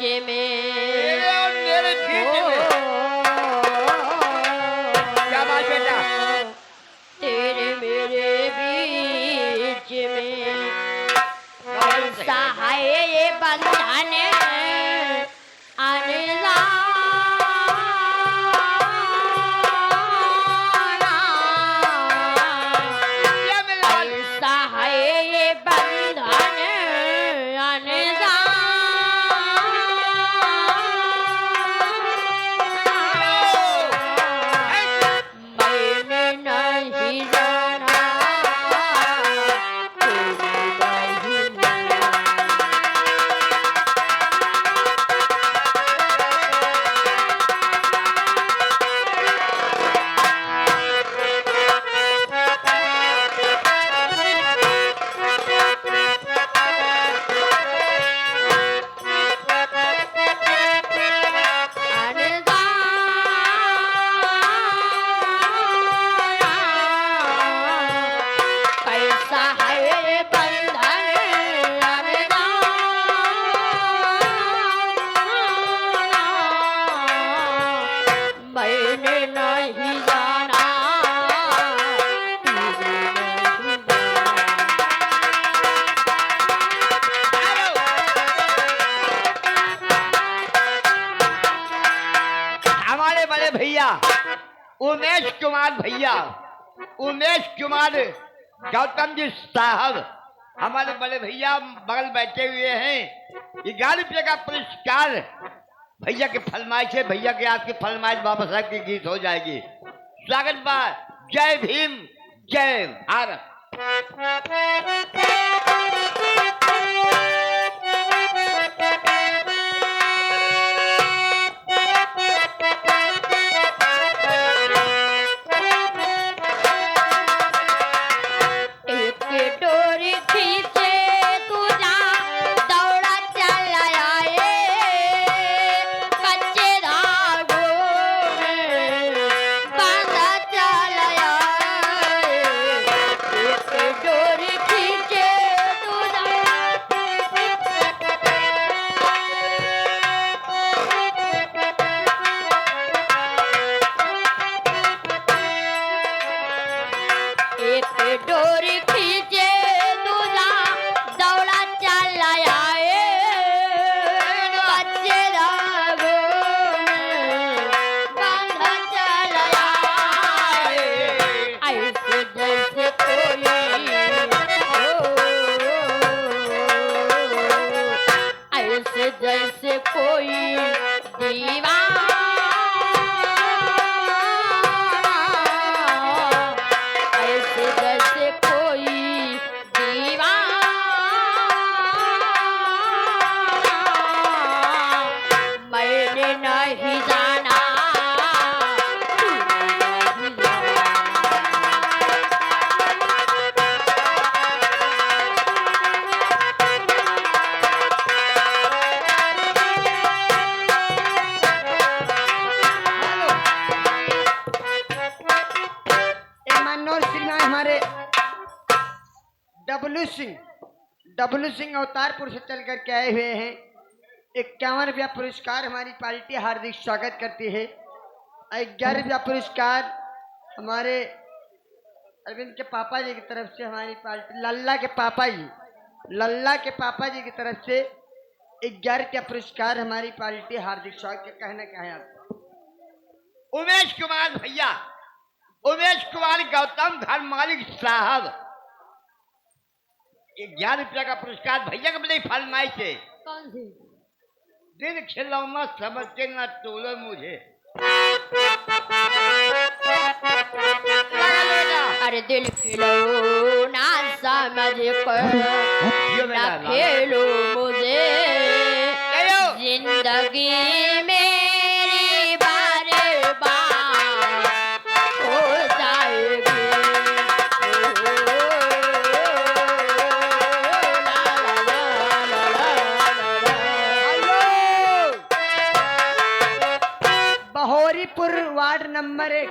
मेरे बीच में क्या बात बेटा तेरे मेरे बीच में कैसा है ये बंधन आने कैसा है ये बंधन आने मैंने नहीं जाना कैसा है बंधन मैंने नहीं जाना हमारे बड़े भैया उमेश कुमार भैया उमेश कुमार गौतम जी साहब हमारे बड़े भैया बगल बैठे हुए हैं। 11 रुपये का पुरस्कार भैया के फरमाइश है। भैया के आपकी फरमाइश बाबा साहब की गीत हो जाएगी। स्वागत बा। जय भीम जय भारत। एक डोरी खींचे तू जा दौड़ा चल आए कच्चे धागों में बांधा चल आए। एक डोरी खींचे तू एक डोरी खींचे दूल्हा दौड़ा चल आए कच्चे धागों में बांधा चल आए। ऐसे जैसे कोई ऐसे जैसे कोई दीवाना ऐसे जैसे कोई दीवाना मैंने नहीं जाना मनोज श्रीमान हमारे डब्लू सिंह अवतारपुर से चल करके आए हुए हैं। 51 रुपया पुरस्कार हमारी पार्टी हार्दिक स्वागत करती है। 11 रुपया पुरस्कार हमारे अरविंद के पापा जी की तरफ से हमारी पार्टी लल्ला के पापा जी की तरफ से 11 रुपया पुरस्कार हमारी पार्टी हार्दिक स्वागत। कहना क्या है आपको? उमेश कुमार भैया उमेश कुमार गौतम घर मालिक साहब 11 रुपया का पुरस्कार भैया का बड़ी फरमाइश है। कौन सी? दिल खिलौना समझते न तोलो मुझे। अरे दिल खिलौना समझ कर ना खेलो मुझे जिंदगी मेरी बार बार हो जाएगी। बहोरीपुर वार्ड नंबर 1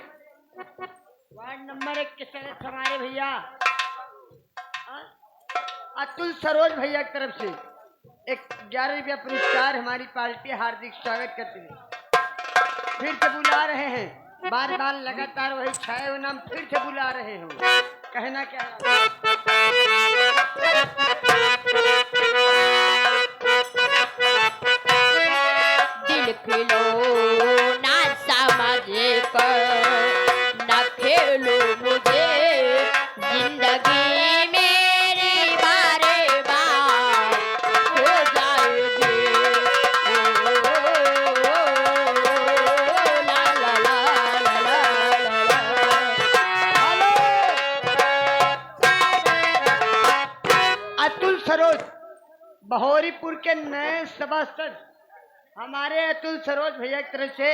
के सदस्य हमारे भैया अतुल सरोज भैया की तरफ से 11 रुपया पुरस्कार हमारी पार्टी हार्दिक स्वागत करती है। फिर से बुला रहे हैं, बार बार लगातार वही छाए हुए नाम फिर से बुला रहे हो। कहना क्या है? दिल खिलो ना समझ कर न खेलो मुझे जिंदगी मेरी बारे बार हो जाएगी। ला ला ला ला ला ला। अतुल सरोज बहोरीपुर के नए सभासद हमारे अतुल सरोज भैया की तरफ से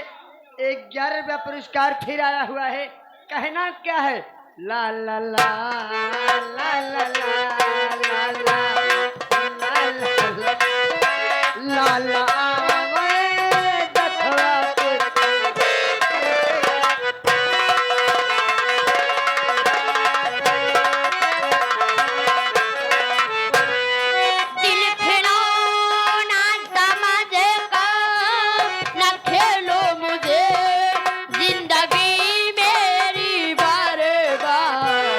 11 रुपया पुरस्कार फिर आया हुआ है। कहना क्या है? ला ला ला ला ला ला ला ला ला ला आवे दथवा के। दिल खिलौना समझ कर न खेलो मुझे जिंदगी मेरी बर्बाद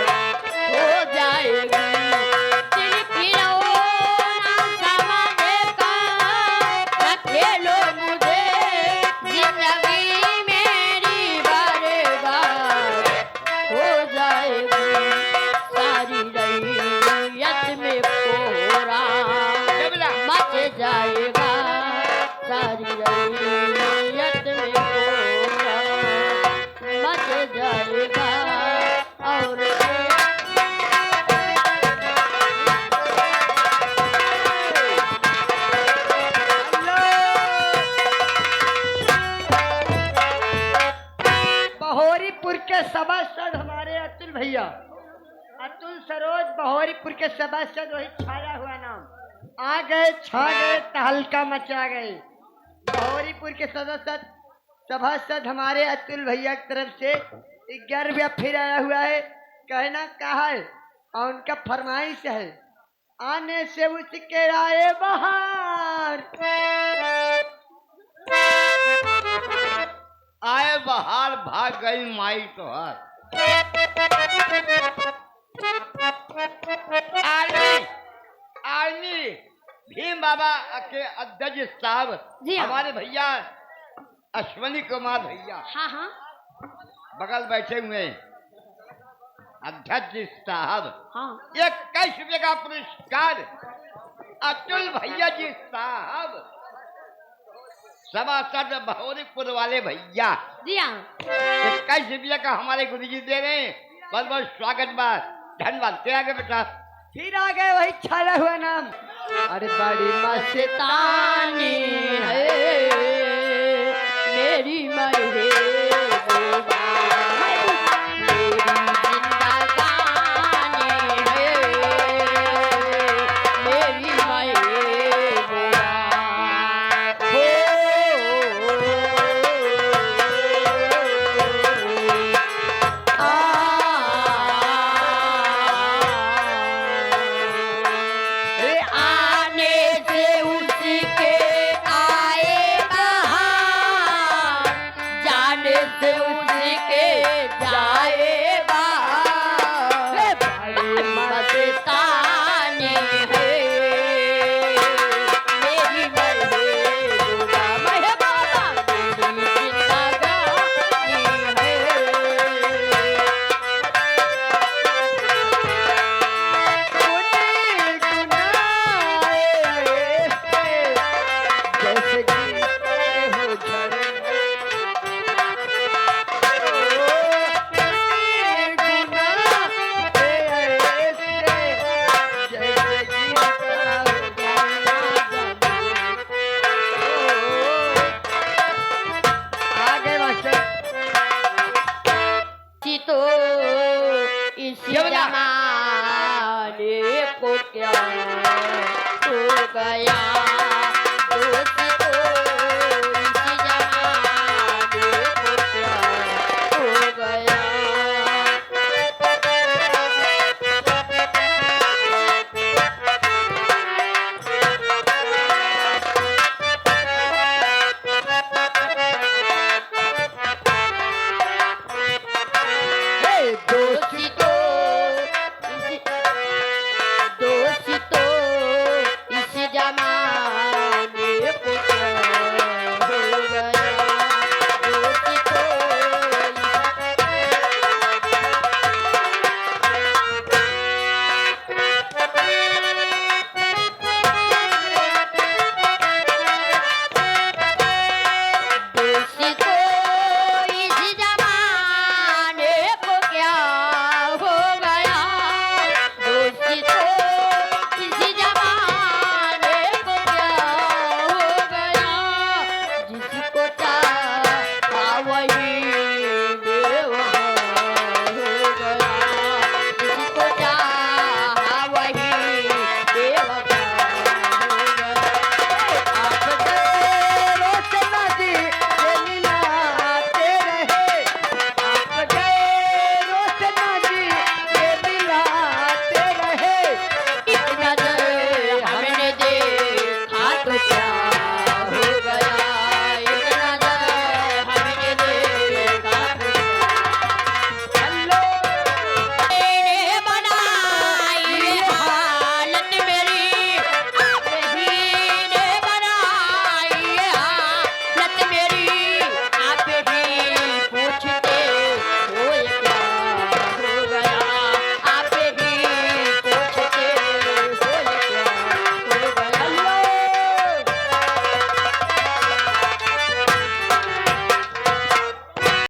हो जाएगी। दिल खिलौना समझ कर न खेलो मुझे जिंदगी मेरी बर्बाद हो जाएगी। सारी रैयत में कोहरा जबला मच जाएगा। सारी रैयत में कोहरा मच जाएगा। और बहोरीपुर के सभासद हमारे अतुल भैया, अतुल सरोज बहोरीपुर के सभासद, वही छाया हुआ नाम। आ गए, छा गए, तहलका मचा गए। बहोरीपुर के सभासद हमारे अतुल भैया की तरफ से 11 रुपया फिर आया हुआ है। कहना कहा है और उनका फरमाइश है, आने से उसके आए बाहर। आए बहार भाग गई माई तो हर। आर्मी आर्मी भीम बाबा के अध्यक्ष साहब जी हाँ। हमारे भैया अश्वनी कुमार भैया हाँ हाँ बगल बैठे हुए हैं। अध्यक्ष साहब हाँ 21 रुपये का पुरस्कार अतुल भैया जी साहब सभासद बहोरीपुर वाले भैया जी हाँ 21 रुपये का हमारे गुरु जी दे रहे हैं। बहुत बहुत स्वागत बात धन्यवाद। क्या आगे बेटा? फिर आ गए वही छाया हुआ नाम। अरे बड़ी मस्तानी है मेरी महबूबा, मेरी जिंदगानी है मेरी महबूबा। अरे आने से उसके आए बाहर, जाने से उसके जाए बाहर। बड़ी मस्तानी है मेरी महबूबा, महबूबा मेरी जिंदगानी जैसे गिरते हो झरने, जैसे गिरता हो आगे मास्टर। तो इस ये बता। जमाने को क्या हो गया।